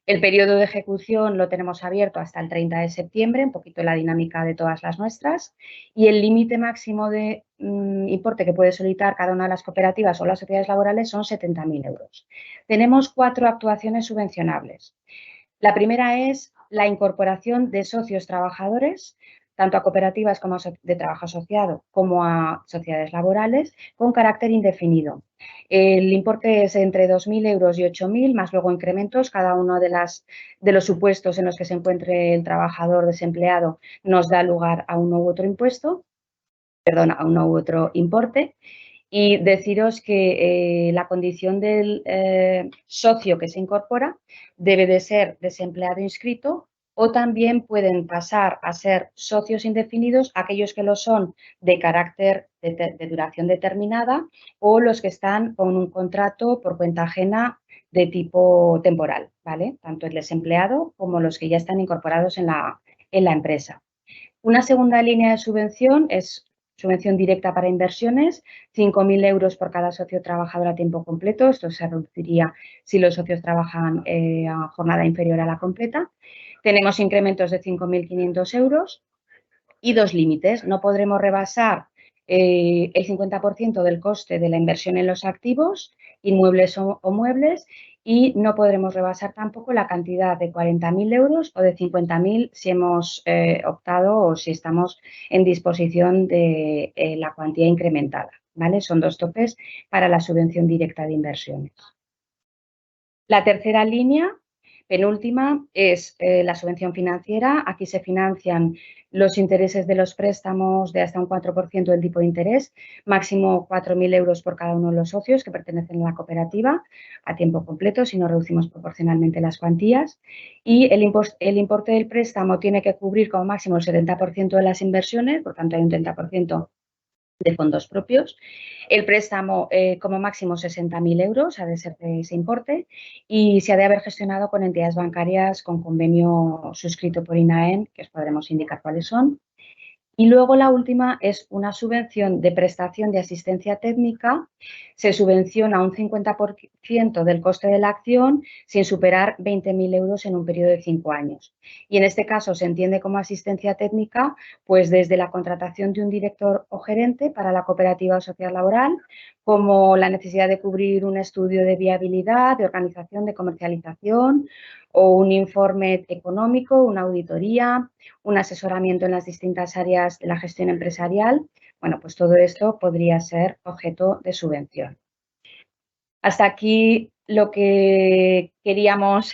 [SPEAKER 2] El periodo de ejecución lo tenemos abierto hasta el 30 de septiembre, un poquito la dinámica de todas las nuestras, y el límite máximo de importe que puede solicitar cada una de las cooperativas o las sociedades laborales son 70.000 euros. Tenemos 4 actuaciones subvencionables. La primera es la incorporación de socios trabajadores, tanto a cooperativas como de trabajo asociado como a sociedades laborales, con carácter indefinido. El importe es entre 2.000 euros y 8.000, más luego incrementos. Cada uno de los supuestos en los que se encuentre el trabajador desempleado nos da lugar a uno u otro a uno u otro importe. Y deciros que la condición del socio que se incorpora debe de ser desempleado inscrito, o también pueden pasar a ser socios indefinidos aquellos que lo son de carácter de duración determinada o los que están con un contrato por cuenta ajena de tipo temporal, ¿vale? Tanto el desempleado como los que ya están incorporados en la empresa. Una segunda línea de subvención es subvención directa para inversiones, 5.000 euros por cada socio trabajador a tiempo completo. Esto se reduciría si los socios trabajan a jornada inferior a la completa. Tenemos incrementos de 5.500 euros y 2 límites. No podremos rebasar el 50% del coste de la inversión en los activos, inmuebles o muebles, y no podremos rebasar tampoco la cantidad de 40.000 euros o de 50.000 si hemos optado o si estamos en disposición de la cuantía incrementada, ¿vale? Son 2 topes para la subvención directa de inversiones. La tercera línea, penúltima, es la subvención financiera. Aquí se financian los intereses de los préstamos de hasta un 4% del tipo de interés, máximo 4.000 euros por cada uno de los socios que pertenecen a la cooperativa a tiempo completo, si no reducimos proporcionalmente las cuantías. Y el importe del préstamo tiene que cubrir como máximo el 70% de las inversiones, por tanto hay un 30% de fondos propios. El préstamo, como máximo 60.000 euros, ha de ser de ese importe, y se ha de haber gestionado con entidades bancarias con convenio suscrito por INAEM, que os podremos indicar cuáles son. Y luego la última es una subvención de prestación de asistencia técnica. Se subvenciona un 50% del coste de la acción sin superar 20.000 euros en un periodo de 5 años. Y en este caso se entiende como asistencia técnica pues desde la contratación de un director o gerente para la cooperativa o sociedad laboral, como la necesidad de cubrir un estudio de viabilidad, de organización, de comercialización, o un informe económico, una auditoría, un asesoramiento en las distintas áreas de la gestión empresarial. Bueno, pues todo esto podría ser objeto de subvención. Hasta aquí lo que queríamos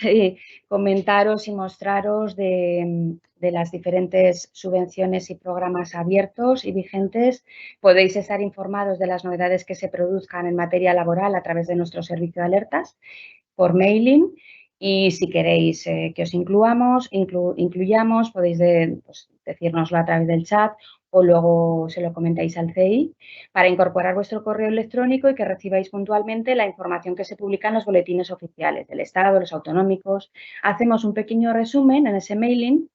[SPEAKER 2] comentaros y mostraros de las diferentes subvenciones y programas abiertos y vigentes. Podéis estar informados de las novedades que se produzcan en materia laboral a través de nuestro servicio de alertas por mailing. Y si queréis que os incluyamos, podéis decírnoslo a través del chat o luego se lo comentáis al CI para incorporar vuestro correo electrónico y que recibáis puntualmente la información que se publica en los boletines oficiales del Estado, los autonómicos. Hacemos un pequeño resumen en ese mailing,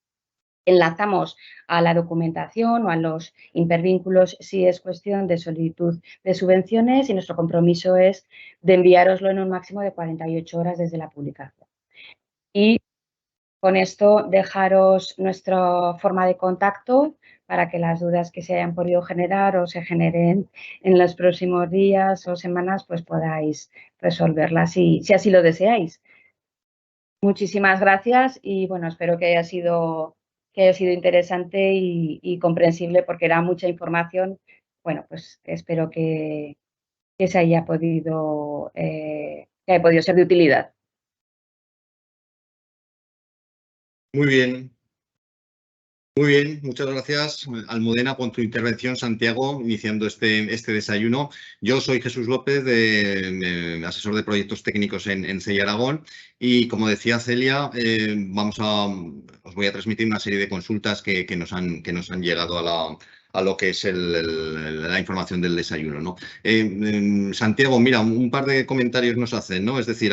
[SPEAKER 2] enlazamos a la documentación o a los hipervínculos si es cuestión de solicitud de subvenciones, y nuestro compromiso es de enviároslo en un máximo de 48 horas desde la publicación. Y con esto dejaros nuestra forma de contacto para que las dudas que se hayan podido generar o se generen en los próximos días o semanas pues podáis resolverlas si así lo deseáis. Muchísimas gracias y bueno, espero que haya sido interesante y comprensible, porque era mucha información. Bueno, pues espero que se haya podido ser de utilidad.
[SPEAKER 4] Muy bien, muchas gracias, Almudena, por tu intervención. Santiago, iniciando este desayuno. Yo soy Jesús López, asesor de proyectos técnicos en CEI Aragón, y como decía Celia, os voy a transmitir una serie de consultas que nos han llegado a lo que es la información del desayuno, ¿no? Santiago, mira, un par de comentarios nos hacen, ¿no? Es decir,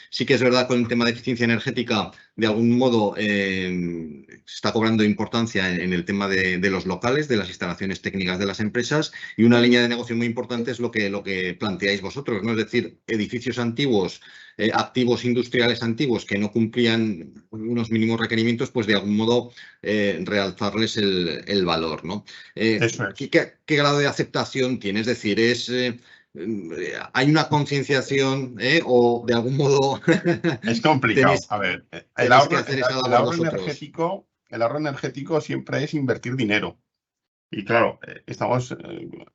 [SPEAKER 4] sí que es verdad con el tema de eficiencia energética, de algún modo se está cobrando importancia en el tema de los locales, de las instalaciones técnicas de las empresas, y una línea de negocio muy importante es lo que planteáis vosotros, ¿no? Es decir, edificios antiguos, activos industriales antiguos que no cumplían unos mínimos requerimientos, pues de algún modo realzarles el valor, ¿no?
[SPEAKER 3] Eso es.
[SPEAKER 4] ¿Qué grado de aceptación tiene? Es decir, ¿hay una concienciación o de algún modo?
[SPEAKER 3] Es complicado. A ver, el ahorro energético siempre es invertir dinero. Y claro, estamos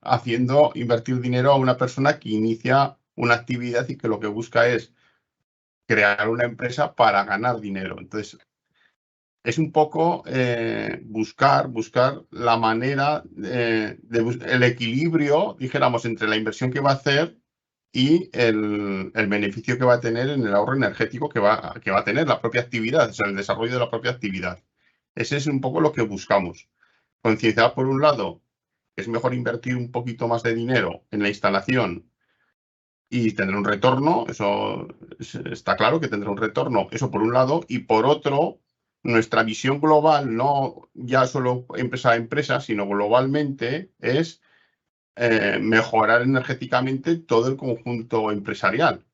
[SPEAKER 3] haciendo invertir dinero a una persona que inicia una actividad y que lo que busca es crear una empresa para ganar dinero. Entonces, es un poco buscar la manera, el equilibrio, dijéramos, entre la inversión que va a hacer y el beneficio que va a tener en el ahorro energético que va a tener la propia actividad, o sea, el desarrollo de la propia actividad. Ese es un poco lo que buscamos. Concienciar, por un lado, que es mejor invertir un poquito más de dinero en la instalación y tener un retorno, eso está claro que tendrá un retorno, eso por un lado, y por otro, nuestra visión global, no ya solo empresa a empresa, sino globalmente, es mejorar energéticamente todo el conjunto empresarial.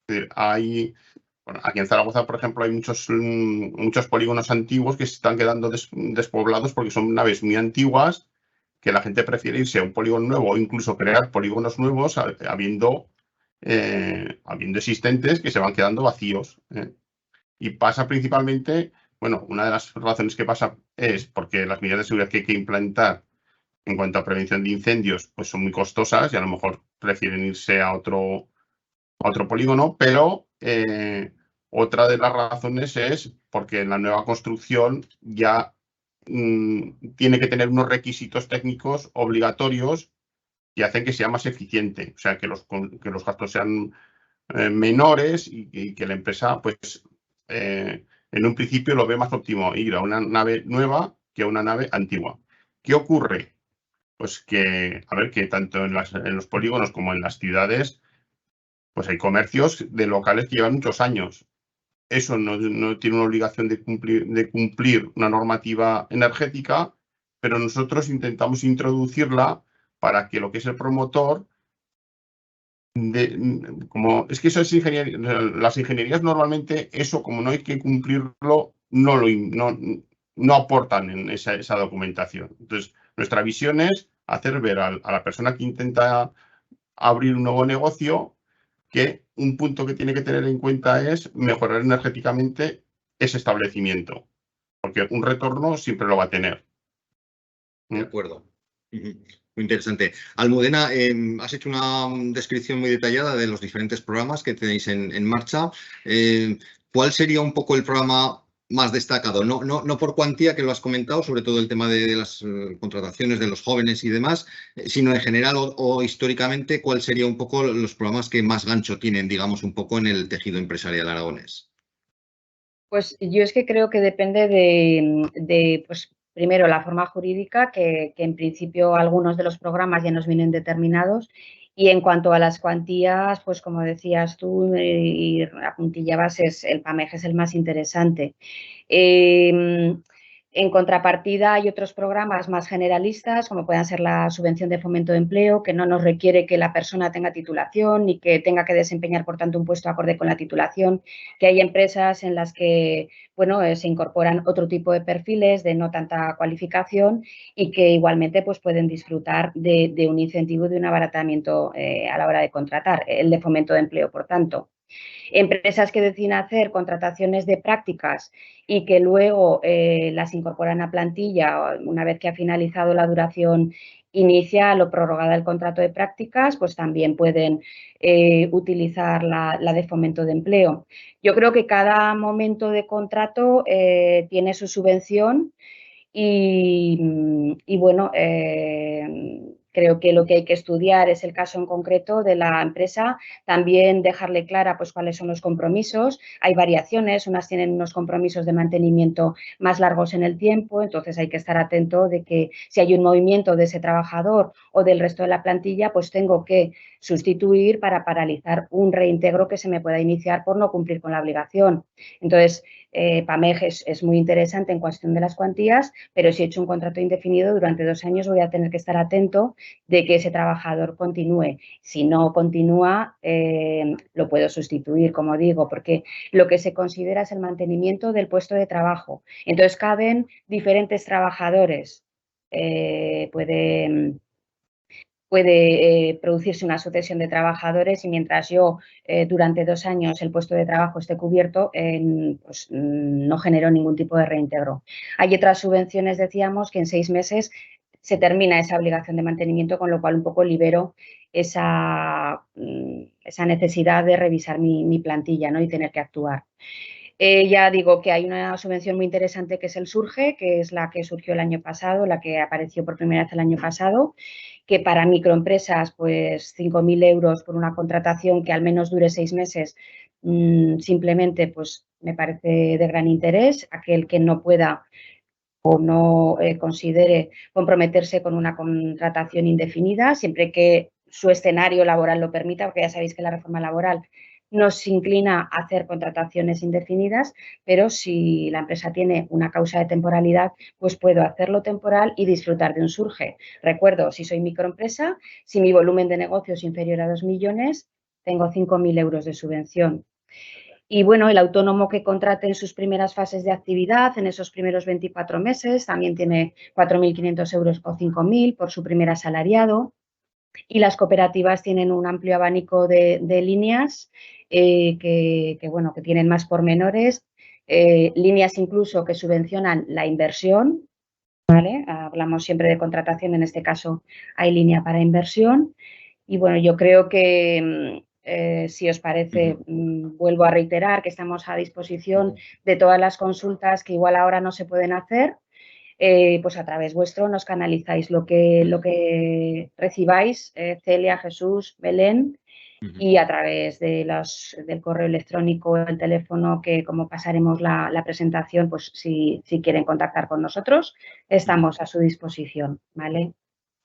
[SPEAKER 3] Es decir, aquí en Zaragoza, por ejemplo, hay muchos polígonos antiguos que se están quedando despoblados porque son naves muy antiguas, que la gente prefiere irse a un polígono nuevo o incluso crear polígonos nuevos habiendo existentes que se van quedando vacíos. Y pasa principalmente, bueno, una de las razones que pasa es porque las medidas de seguridad que hay que implantar en cuanto a prevención de incendios pues son muy costosas y a lo mejor prefieren irse a otro polígono, pero otra de las razones es porque en la nueva construcción ya tiene que tener unos requisitos técnicos obligatorios y hacen que sea más eficiente, o sea, que los gastos sean menores y que la empresa, pues, en un principio lo ve más óptimo ir a una nave nueva que a una nave antigua. ¿Qué ocurre? pues que, a ver, que tanto en los polígonos como en las ciudades, pues hay comercios de locales que llevan muchos años. Eso no tiene una obligación de cumplir una normativa energética, pero nosotros intentamos introducirla para que lo que es el promotor, como es que eso es ingeniería, las ingenierías normalmente eso, como no hay que cumplirlo, no aportan en esa documentación. Entonces, nuestra visión es hacer ver a la persona que intenta abrir un nuevo negocio que un punto que tiene que tener en cuenta es mejorar energéticamente ese establecimiento, porque un retorno siempre lo va a tener.
[SPEAKER 4] De acuerdo. Muy interesante. Almudena, has hecho una descripción muy detallada de los diferentes programas que tenéis en marcha. ¿Cuál sería un poco el programa más destacado? No por cuantía, que lo has comentado, sobre todo el tema de las contrataciones de los jóvenes y demás, sino en general o históricamente, ¿cuál sería un poco los programas que más gancho tienen, digamos, un poco en el tejido empresarial aragonés?
[SPEAKER 2] Pues yo es que creo que depende de pues, primero, la forma jurídica, que en principio algunos de los programas ya nos vienen determinados. Y en cuanto a las cuantías, pues como decías tú y apuntillabas, el PAMEG es el más interesante. En contrapartida, hay otros programas más generalistas, como puedan ser la subvención de fomento de empleo, que no nos requiere que la persona tenga titulación ni que tenga que desempeñar, por tanto, un puesto acorde con la titulación, que hay empresas en las que, bueno, se incorporan otro tipo de perfiles de no tanta cualificación y que igualmente pues, pueden disfrutar de un incentivo y de un abaratamiento a la hora de contratar, el de fomento de empleo, por tanto. Empresas que deciden hacer contrataciones de prácticas y que luego las incorporan a plantilla una vez que ha finalizado la duración inicial o prorrogada el contrato de prácticas, pues también pueden utilizar la de fomento de empleo. Yo creo que cada momento de contrato tiene su subvención y bueno, creo que lo que hay que estudiar es el caso en concreto de la empresa, también dejarle clara pues cuáles son los compromisos. Hay variaciones, unas tienen unos compromisos de mantenimiento más largos en el tiempo, entonces hay que estar atento de que si hay un movimiento de ese trabajador o del resto de la plantilla, pues tengo que sustituir para paralizar un reintegro que se me pueda iniciar por no cumplir con la obligación. Entonces, PAMEG es muy interesante en cuestión de las cuantías, pero si he hecho un contrato indefinido durante 2 años voy a tener que estar atento de que ese trabajador continúe. Si no continúa, lo puedo sustituir, como digo, porque lo que se considera es el mantenimiento del puesto de trabajo. Entonces, caben diferentes trabajadores. Puede producirse una sucesión de trabajadores y mientras yo durante 2 años el puesto de trabajo esté cubierto, pues no genero ningún tipo de reintegro. Hay otras subvenciones, decíamos, que en 6 meses se termina esa obligación de mantenimiento, con lo cual un poco libero esa necesidad de revisar mi plantilla, ¿no? Y tener que actuar. Ya digo que hay una subvención muy interesante que es el SURGE, que es la que surgió el año pasado, la que apareció por primera vez el año pasado, que para microempresas, pues 5.000 euros por una contratación que al menos dure 6 meses, simplemente pues me parece de gran interés. Aquel que no pueda o no considere comprometerse con una contratación indefinida, siempre que su escenario laboral lo permita, porque ya sabéis que la reforma laboral nos inclina a hacer contrataciones indefinidas, pero si la empresa tiene una causa de temporalidad, pues puedo hacerlo temporal y disfrutar de un SURGE. Recuerdo, si soy microempresa, si mi volumen de negocio es inferior a 2 millones, tengo 5.000 euros de subvención. Y bueno, el autónomo que contrate en sus primeras fases de actividad, en esos primeros 24 meses, también tiene 4.500 euros o 5.000 por su primer asalariado. Y las cooperativas tienen un amplio abanico de líneas que tienen más pormenores, líneas incluso que subvencionan la inversión, ¿vale? Hablamos siempre de contratación, en este caso hay línea para inversión. Y bueno, yo creo que si os parece, vuelvo a reiterar que estamos a disposición de todas las consultas que igual ahora no se pueden hacer. Pues a través vuestro nos canalizáis lo que recibáis, Celia, Jesús, Belén, y a través del correo electrónico, el teléfono, que como pasaremos la presentación, pues si quieren contactar con nosotros, estamos a su disposición, ¿vale?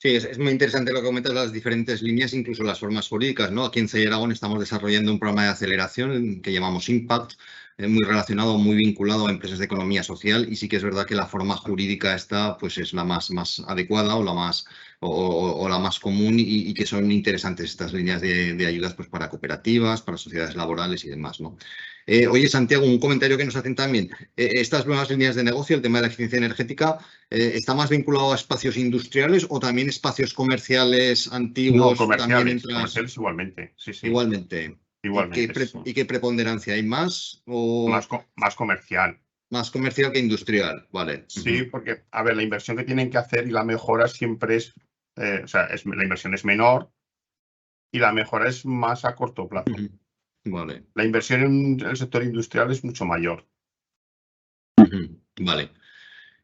[SPEAKER 4] Sí, es muy interesante lo que comentas, las diferentes líneas, incluso las formas jurídicas, ¿no? Aquí en CEI Aragón estamos desarrollando un programa de aceleración que llamamos Impact, muy relacionado, muy vinculado a empresas de economía social, y sí que es verdad que la forma jurídica esta pues es la más adecuada o la más común, y que son interesantes estas líneas de ayudas pues para cooperativas, para sociedades laborales y demás, ¿no? Oye, Santiago, un comentario que nos hacen también. Estas nuevas líneas de negocio, el tema de la eficiencia energética, ¿está más vinculado a espacios industriales o también espacios comerciales antiguos?
[SPEAKER 3] No,
[SPEAKER 4] También
[SPEAKER 3] comerciales igualmente, sí.
[SPEAKER 4] Igualmente.
[SPEAKER 3] Igualmente.
[SPEAKER 4] ¿Y qué preponderancia hay más? O
[SPEAKER 3] más comercial.
[SPEAKER 4] Más comercial que industrial, vale.
[SPEAKER 3] Sí, porque, a ver, la inversión que tienen que hacer y la mejora siempre es, la inversión es menor y la mejora es más a corto plazo.
[SPEAKER 4] Vale.
[SPEAKER 3] La inversión en el sector industrial es mucho mayor.
[SPEAKER 4] Vale.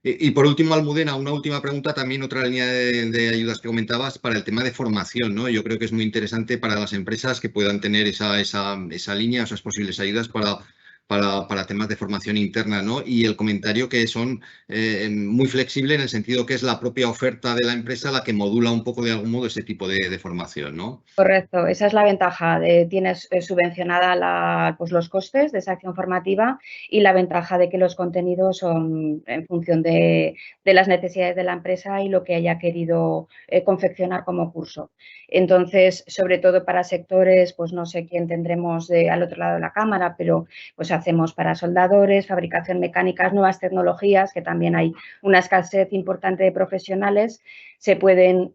[SPEAKER 4] Y por último, Almudena, una última pregunta, también otra línea de ayudas que comentabas para el tema de formación, ¿no? Yo creo que es muy interesante para las empresas que puedan tener esa línea, esas posibles ayudas para temas de formación interna, ¿no? Y el comentario que son muy flexible en el sentido que es la propia oferta de la empresa la que modula un poco de algún modo ese tipo de formación, ¿no?
[SPEAKER 2] Correcto, esa es la ventaja. Tienes subvencionada pues los costes de esa acción formativa, y la ventaja de que los contenidos son en función de las necesidades de la empresa y lo que haya querido confeccionar como curso. Entonces, sobre todo para sectores, pues no sé quién tendremos al otro lado de la cámara, pero pues hacemos para soldadores, fabricación mecánica, nuevas tecnologías, que también hay una escasez importante de profesionales. Se pueden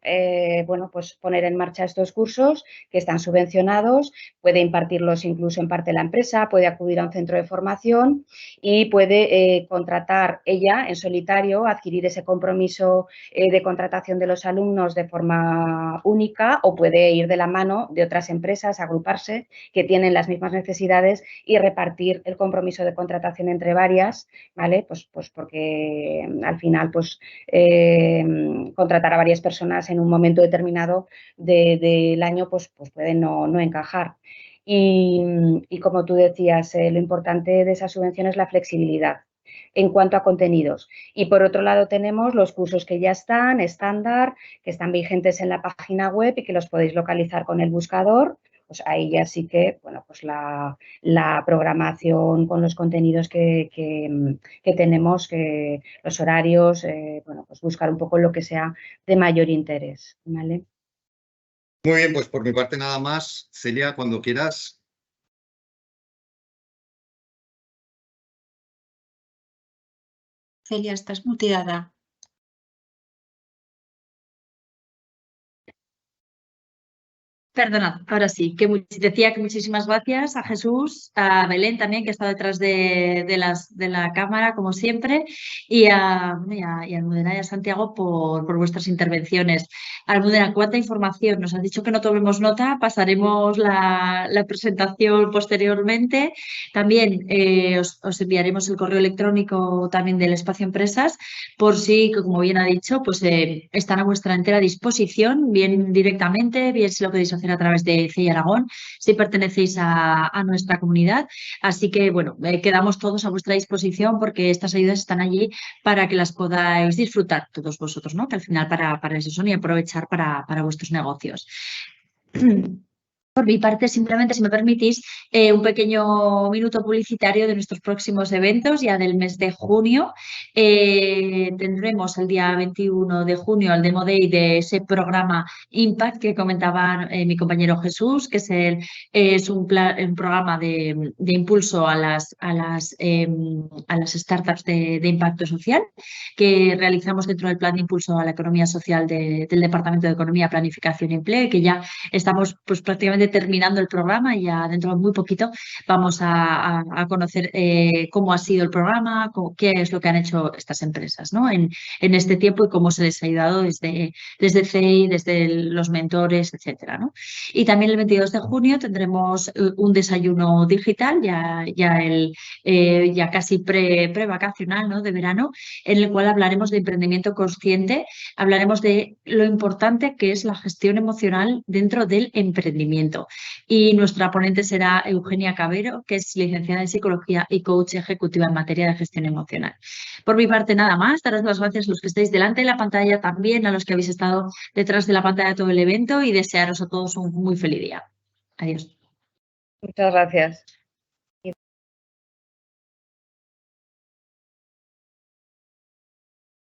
[SPEAKER 2] pues poner en marcha estos cursos que están subvencionados, puede impartirlos incluso en parte la empresa, puede acudir a un centro de formación y puede contratar ella en solitario, adquirir ese compromiso de contratación de los alumnos de forma única, o puede ir de la mano de otras empresas, agruparse que tienen las mismas necesidades y repartir el compromiso de contratación entre varias, ¿vale? Pues porque al final pues contratar a varias personas en un momento determinado del año pues puede no encajar. Y como tú decías, lo importante de esa subvención es la flexibilidad en cuanto a contenidos. Y por otro lado tenemos los cursos que ya están estándar, que están vigentes en la página web y que los podéis localizar con el buscador. Pues ahí ya sí que, bueno, pues la programación con los contenidos que tenemos, que los horarios, bueno, pues buscar un poco lo que sea de mayor interés, ¿vale?
[SPEAKER 4] Muy bien, pues por mi parte nada más. Celia, cuando quieras.
[SPEAKER 5] Celia, estás muteada.
[SPEAKER 1] Perdonad, ahora sí, que decía que muchísimas gracias a Jesús, a Belén también, que está detrás de la cámara, como siempre, y a Almudena y a Santiago por vuestras intervenciones. Almudena, ¿cuánta información? Nos has dicho que no tomemos nota, pasaremos la presentación posteriormente. También os enviaremos el correo electrónico también del Espacio Empresas, por si, como bien ha dicho, pues están a vuestra entera disposición, bien directamente, bien si lo queréis hacer a través de CEI Aragón, si pertenecéis a nuestra comunidad. Así que, bueno, quedamos todos a vuestra disposición porque estas ayudas están allí para que las podáis disfrutar todos vosotros, ¿no? Que al final para eso son, y aprovechar para vuestros negocios. Por mi parte, simplemente, si me permitís, un pequeño minuto publicitario de nuestros próximos eventos ya del mes de junio. Tendremos el día 21 de junio el Demo Day de ese programa Impact que comentaba mi compañero Jesús, que es un programa de impulso a las startups de impacto social que realizamos dentro del Plan de Impulso a la Economía Social del Departamento de Economía, Planificación y Empleo, que ya estamos pues prácticamente terminando el programa, y ya dentro de muy poquito vamos a conocer cómo ha sido el programa, qué es lo que han hecho estas empresas, ¿no? en este tiempo, y cómo se les ha ayudado desde CEI, desde los mentores, etcétera, ¿no? Y también el 22 de junio tendremos un desayuno digital, ya casi pre-vacacional, ¿no? De verano, en el cual hablaremos de emprendimiento consciente, hablaremos de lo importante que es la gestión emocional dentro del emprendimiento. evento. Y nuestra ponente será Eugenia Cabero, que es licenciada en Psicología y coach ejecutiva en materia de gestión emocional. Por mi parte, nada más. Daros las gracias a los que estáis delante de la pantalla, también a los que habéis estado detrás de la pantalla todo el evento y desearos a todos un muy feliz día. Adiós.
[SPEAKER 2] Muchas gracias.